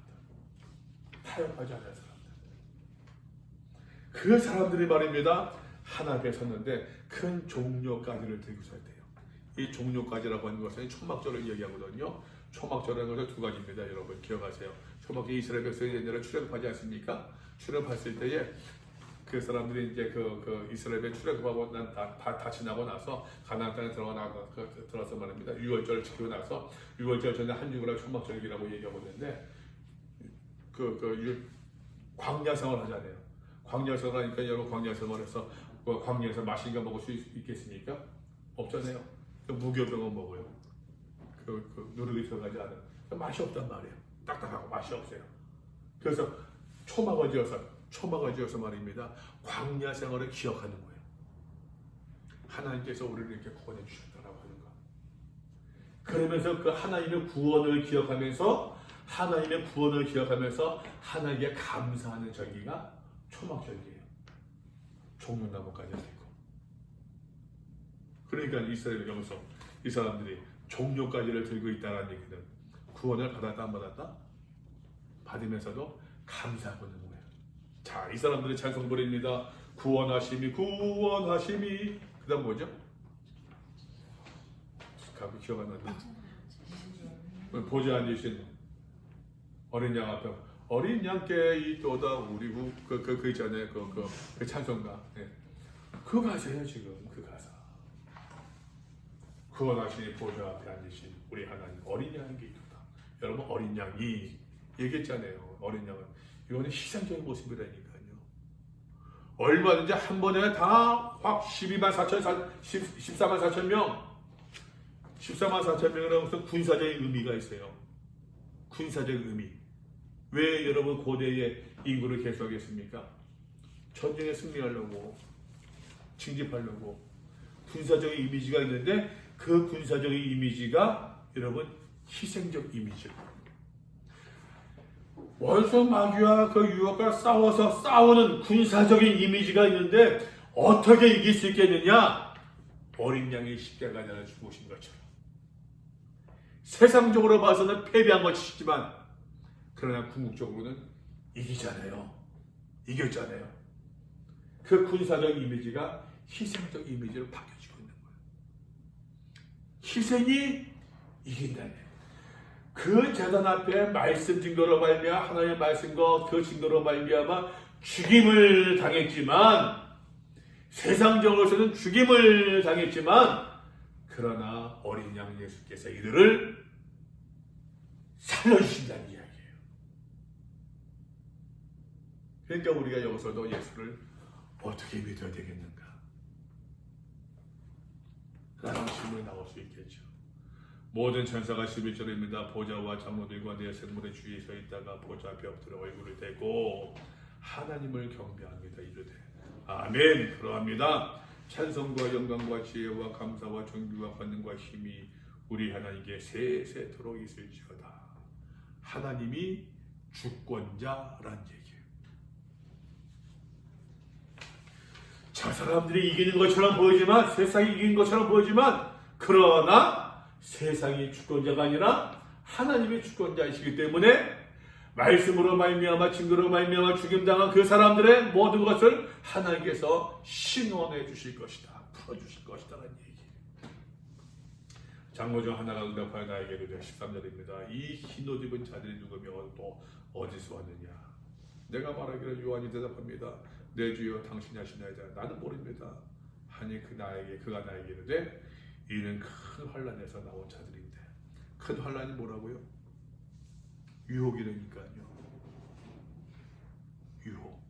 타협하지 않은 사람들, 그 사람들이 말입니다. 하나님께 섰는데 큰 종려가지를 들고 설 때요. 이 종려가지라고 하는 것은 초막절을 얘기하거든요. 초막절은 것은 두 가지입니다. 여러분 기억하세요. 초막절 이스라엘 백성이 옛날에 출애굽하지 않습니까? 출애굽했을 때에 그 사람들이 이제 그 이스라엘에 출애굽하고 다 지나고 나서 가나안 땅에 들어가서 말입니다. 6월절을 지키고 나서 6월절 전에 한유구라 초막절이라고 얘기하고 있는데 광야 생활을 하잖아요. 광야 생활 하니까 여러분 광야 생활에서 광야에서 맛있는 거 먹을 수 있겠습니까? 없잖아요. 무교병은 먹어요. 누룩이 들어가지 않은 맛이 없단 말이에요. 딱딱하고 맛이 없어요. 그래서 초막을 지어서 말입니다. 광야 생활을 기억하는 거예요. 하나님께서 우리를 이렇게 구원해 주셨다라고 하는 거. 그러면서 그 하나님의 구원을 기억하면서 하나님께 감사하는 절기가 초막절기예요. 종려나무까지 들고. 그러니까 이스라엘 여기서 이 사람들이 종려까지를 들고 있다는 얘기는 구원을 받았다 안 받았다? 받으면서도 감사하고 있는 거예요. 자, 이 사람들의 찬송 부릅니다. 구원하심이 구원하심이. 그 다음 뭐죠? 가끔 기억 안 나는데 보좌 앉으신 어린 양 앞에 어린 양께 이또다 우리 그 있잖아요. 그 찬송가. 네. 그 가사예요 지금. 그 가사. 구원하시니 보좌 앞에 앉으신 우리 하나님 어린 양에게 이토다. 여러분 어린 양이 얘기했잖아요. 어린 양은 이거는 희생적인 모습이라니까요. 얼마든지 한 번에 다 확 14만 4천 명 14만 4천 명이라는 것은 군사적인 의미가 있어요. 군사적인 의미. 왜 여러분 고대의 인구를 개수하겠습니까? 전쟁에 승리하려고, 징집하려고 군사적인 이미지가 있는데 그 군사적인 이미지가 여러분 희생적 이미지예요. 원수 마귀와 그 유혹과 싸워서 싸우는 군사적인 이미지가 있는데 어떻게 이길 수 있겠느냐? 어린 양이 십자가에 죽으신 것처럼. 세상적으로 봐서는 패배한 것이지만 그러나 궁극적으로는 이기잖아요. 이겼잖아요. 그 군사적 이미지가 희생적 이미지로 바뀌어지고 있는 거예요. 희생이 이긴다는 거예요. 그 재단 앞에 말씀 증거로 말미암아 하나님의 말씀과 그 증거로 말미암아 죽임을 당했지만 세상적으로서는 죽임을 당했지만 그러나 어린 양 예수께서 이들을 살려주신다는 이야기예요. 그러니까 우리가 여기서도 예수를 어떻게 믿어야 되겠는가? 라는 질문이 나올 수 있겠죠. 모든 천사가 11절입니다. 보좌와 장로들과 내 생물의 주위에 서 있다가 보좌 앞에 엎드려 얼굴을 대고 하나님을 경배합니다. 이르되 아멘. 그러합니다. 찬송과 영광과 지혜와 감사와 존귀와 권능과 힘이 우리 하나님께 세세토록 있을지어다. 하나님이 주권자란 얘기예요. 저 사람들이 이기는 것처럼 보이지만 세상이 이기는 것처럼 보이지만 그러나 세상이 주권자가 아니라 하나님이 주권자이시기 때문에 말씀으로 말미암아 증거로 말미암아 죽임당한 그 사람들의 모든 것을 하나님께서 신원해 주실 것이다. 풀어주실 것이다 라는 얘기예요. 장로 중 하나가 응답하여 나에게 이르되 13절입니다. 이 흰옷 입은 자들이 누구며 또 어디서 왔느냐. 내가 말하기를 요한이 대답합니다. 내 주여 당신이 하시나이다. 나는 모릅니다. 하니 그가 나에게 이르되 이는 큰 환란에서 나온 자들인데 큰 환란이 뭐라고요? 유혹이라니까요. 유혹.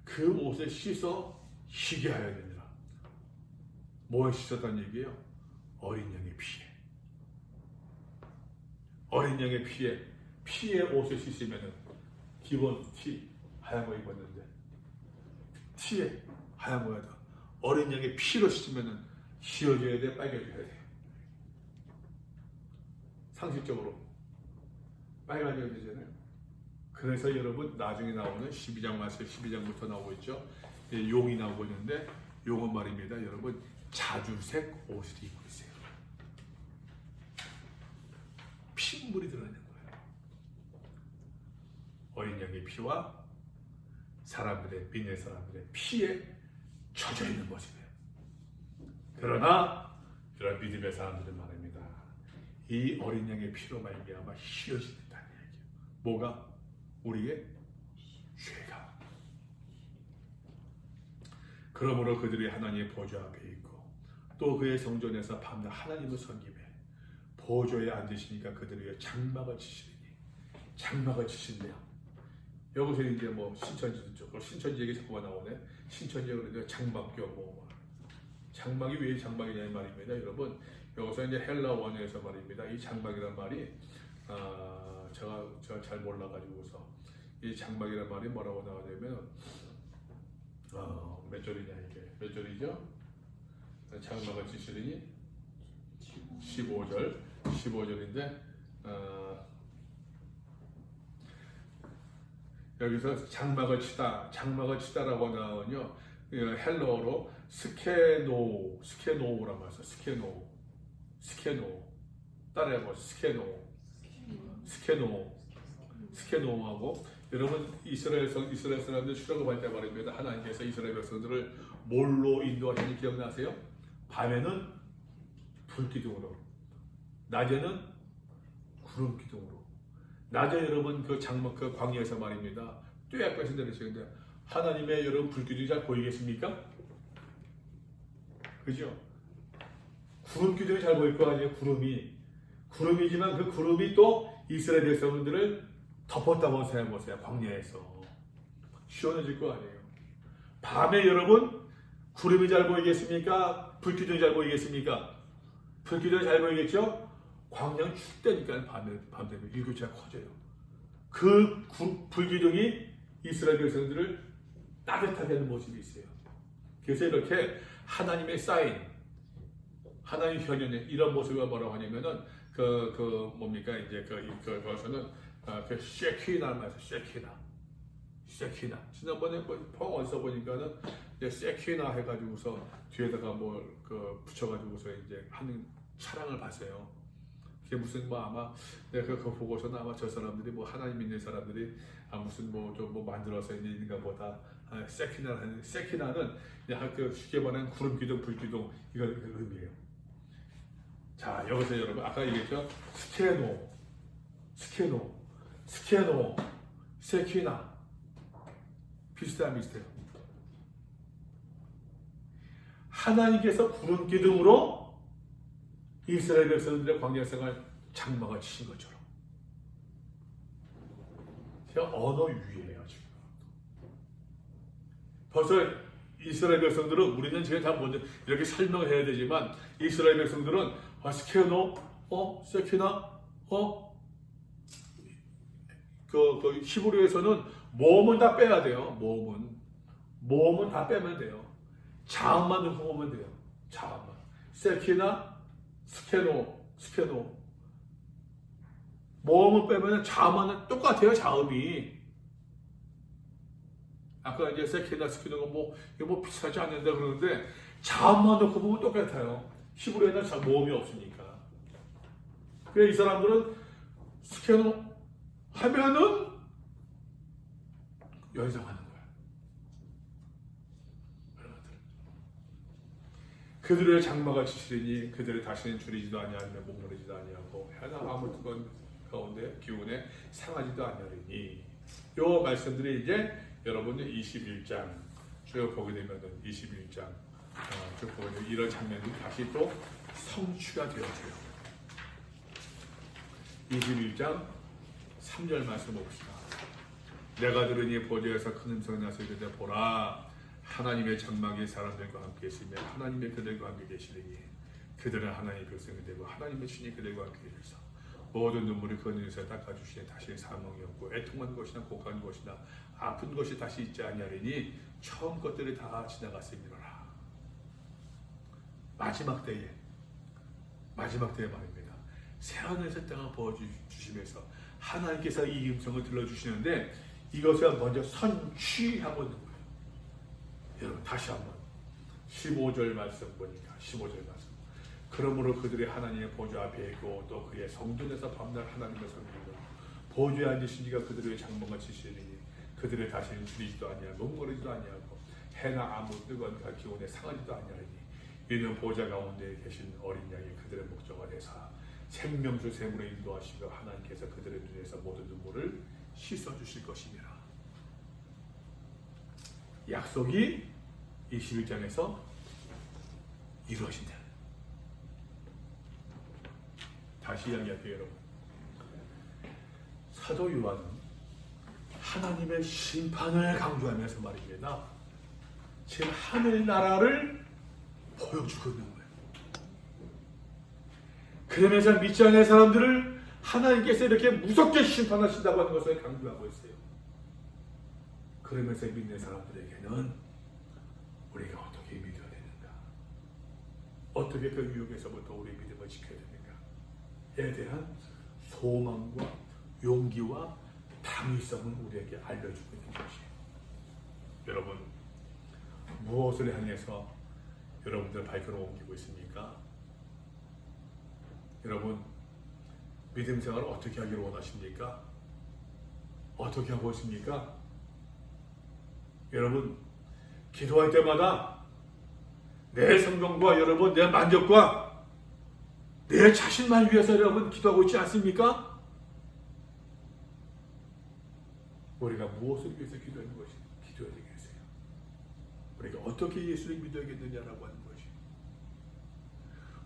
그 옷에 씻어 희게 하여야 되니라. 뭐에 씻었다는 얘기예요? 어린 양의 피에. 어린 양의 피에 옷을 씻으면은 기본 티 하얀 거 입었는데 티에 하얀 거에다 어린 양의 피로 씻으면은 휘어져야 돼, 빨개져야 돼. 상식적으로 빨간색이 되잖아요. 그래서 여러분 나중에 나오는 12장 말씀 12장부터 나오고 있죠. 용이 나오고 있는데 용은 말입니다. 여러분 자주색 옷을 입고 있어요. 핏물이 들어있는 거예요. 어린 양의 피와 믿는 사람들의 피에 젖어 있는 모습이에요. 그러나 이런 믿음의 사람들은 말입니다. 이 어린 양의 피로 말미암아 휘어진다는 얘기예요. 뭐가? 우리의 죄가. 그러므로 그들이 하나님의 보좌 앞에 있고 또 그의 성전에서 밤낮 하나님을 섬기며 보좌에 앉으시니까 그들에게 장막을 치시리니 장막을 치신대요. 여기서 이제 뭐 신천지 쪽 신천지 얘기 자꾸만 나오네. 신천지 그러니까 장막교 뭐 장막이 왜 장막이냐는 말입니다. 여러분 여기서 이제 헬라 원어에서 말입니다. 이 장막이란 말이 제가 잘 몰라가지고서 이 장막이란 말이 뭐라고 나오냐면 몇 절이냐 이게 몇 절이죠? 장막을 치시리니 15절인데 여기서 장막을 치다라고 나오면요, 헬러어로 스케노우란 말이죠. 스케노우. 따라해봐. 스케노우하고 여러분 이스라엘 사람들 출애굽할 때 말입니다. 하나님께서 이스라엘 백성들을 뭘로 인도하시는지 기억나세요? 밤에는 불기둥으로, 낮에는 구름 기둥으로. 낮에 여러분 그 장막 그 광야에서 말입니다. 뚜약볕이 내리시는데 하나님의 여러분 불기둥이 잘 보이겠습니까? 그죠? 구름 기둥이 잘 보일 거 아니에요? 구름이지만 그 구름이 또 이스라엘 백성들을 덮었다고 생각해보세요. 광야에서 시원해질 거 아니에요. 밤에 여러분 구름이 잘 보이겠습니까? 불기둥이 잘 보이겠습니까? 불기둥이 잘 보이겠죠? 광야는 춥다니까. 밤 되면 일교차가 커져요. 그 불기둥이 이스라엘 백성들을 따뜻하게 하는 모습이 있어요. 그래서 이렇게 하나님의 사인, 하나님 현현의 이런 모습을 뭐라고 하냐면은 뭡니까 이제 그것은 그 쉐키나를 말해서 쉐키나. 지난번에 펑 어디서 보니까는 쉐키나 해가지고서 뒤에다가 뭘 붙여가지고서 이제 하는 차량을 봤어요. 그게 무슨 아마 내가 그거 보고서는 아마 저 사람들이 하나님 믿는 사람들이 무슨 좀 만들어서 있는가 보다. 세키나는 그냥 쉽게 말하는 구름 기둥, 불기둥 이걸 의미해요. 자, 여기서 여러분 아까 얘기했죠. 스케노, 세키나 비슷해요. 하나님께서 구름 기둥으로 이스라엘 백성들의 광야 생활 장막을 치신 것처럼. 제가 언어 유희예요 지금. 벌써 이스라엘 백성들은 우리는 지금 다 먼저 이렇게 설명을 해야 되지만 이스라엘 백성들은 스케노, 세키나, 그 히브리어에서는 모음은 다 빼야 돼요. 모음은 다 빼면 돼요. 자음만 넣고 보면 돼요. 자음만. 세키나, 스케노. 모음을 빼면 자음은 똑같아요. 자음이. 아까 이제 세키나, 스케노가 이거 비슷하지 않는다 그러는데 자음만 넣고 보면 똑같아요. 히브리어에는 모음이 없으니까. 그래서 이 사람들은 스케노 하면은 연상하는 거야. 그들의 장막을 치시리니 그들의 다시는 줄이지도 아니하며 목마르지도 아니하고 하나 아무 뜨거운 가운데 기운에 상하지도 아니하리니. 요 말씀들이 이제 여러분들 21장 쭉 보게 되면은 21장 쭉 보게 되면 이런 장면이 다시 또 성취가 되어져요. 21장 3절 말씀 봅시다. 내가 들으니 보좌에서 큰 음성이 나서 이르되 보라 하나님의 장막이 사람들과 함께 있으며 하나님의 그들과 함께 계시리니 그들은 하나님의 백성이 되고 하나님의 신이 그들과 함께 계셔서 모든 눈물이 그 눈에서 닦아주시니 다시 사망이 없고 애통한 것이나 곡한 것이나 아픈 것이 다시 있지 아니하리니 처음 것들이 다 지나갔음이로라. 마지막 때에 말입니다. 새하늘에서 땅을 부어주시면서 하나님께서 이 음성을 들려주시는데 이것을 먼저 선취하고 있는 거예요. 여러분 다시 한번 15절 말씀 보니까 15절 말씀. 그러므로 그들이 하나님의 보좌 앞에 있고 또 그의 성전에서 밤낮 하나님의 성전으로 보좌에 앉으신 이가 그들의 장막을 치시리니 그들의 다시는 줄이지도 아니하고 목마르지도 아니하고 해나 아무 뜨거운 기온에 상하지도 아니하리니 이는 보좌 가운데 계신 어린 양이 그들의 목적을 해서 생명수 샘으로 인도하시고 하나님께서 그들의 눈에서 모든 눈물을 씻어주실 것이니라. 약속이 21장에서 이루어진다. 다시 이야기할게요 여러분. 사도 요한은 하나님의 심판을 강조하면서 말입니다. 지금 하늘나라를 보여주고 있는 거예요. 그러면서 믿지 않는 사람들을 하나님께서 이렇게 무섭게 심판하신다고 하는 것을 강조하고 있어요. 그러면서 믿는 사람들에게는 우리가 어떻게 믿어야 되는가? 어떻게 그 유혹에서부터 우리 믿음을 지켜야 되는가에 대한 소망과 용기와 당위성을 우리에게 알려주고 있는 것이에요. 여러분, 무엇을 향해서 여러분들 발걸음 옮기고 있습니까? 여러분, 믿음 생활을 어떻게 하기를 원하십니까? 어떻게 하고 있습니까? 여러분, 기도할 때마다 내 성공과 여러분, 내 만족과 내 자신만 위해서 여러분 기도하고 있지 않습니까? 우리가 무엇을 위해서 기도하는 것이 기도해야 되겠어요? 우리가 어떻게 예수를 믿어야겠느냐라고 하는 것이,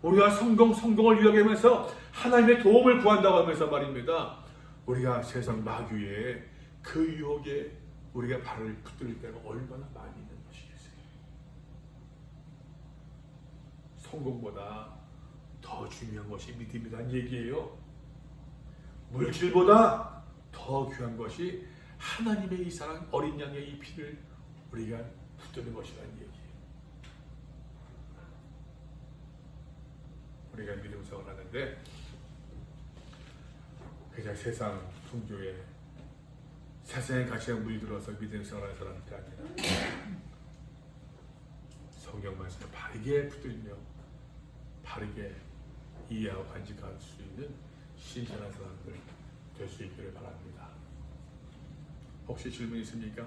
우리가 성공을 위하게 하면서 하나님의 도움을 구한다고 하면서 말입니다. 우리가 세상 마귀의 그 유혹에 우리가 발을 붙들 때가 얼마나 많이 있는 것이겠어요. 성공보다 더 중요한 것이 믿음이라는 얘기예요. 물질보다 더 귀한 것이 하나님의 이 사랑, 어린 양의 이 피를 우리가 붙드는 것이라는 얘기예요. 우리가 믿음 생활을 하는데 그냥 세상 풍조에 세상의 가치에 물들어서 믿음 생활하는 사람들이 아니라 성경 말씀을 바르게 붙들며 바르게 이해하고 간직할 수 있는 신실한 사람들 될 수 있기를 바랍니다. 혹시 질문 있습니까?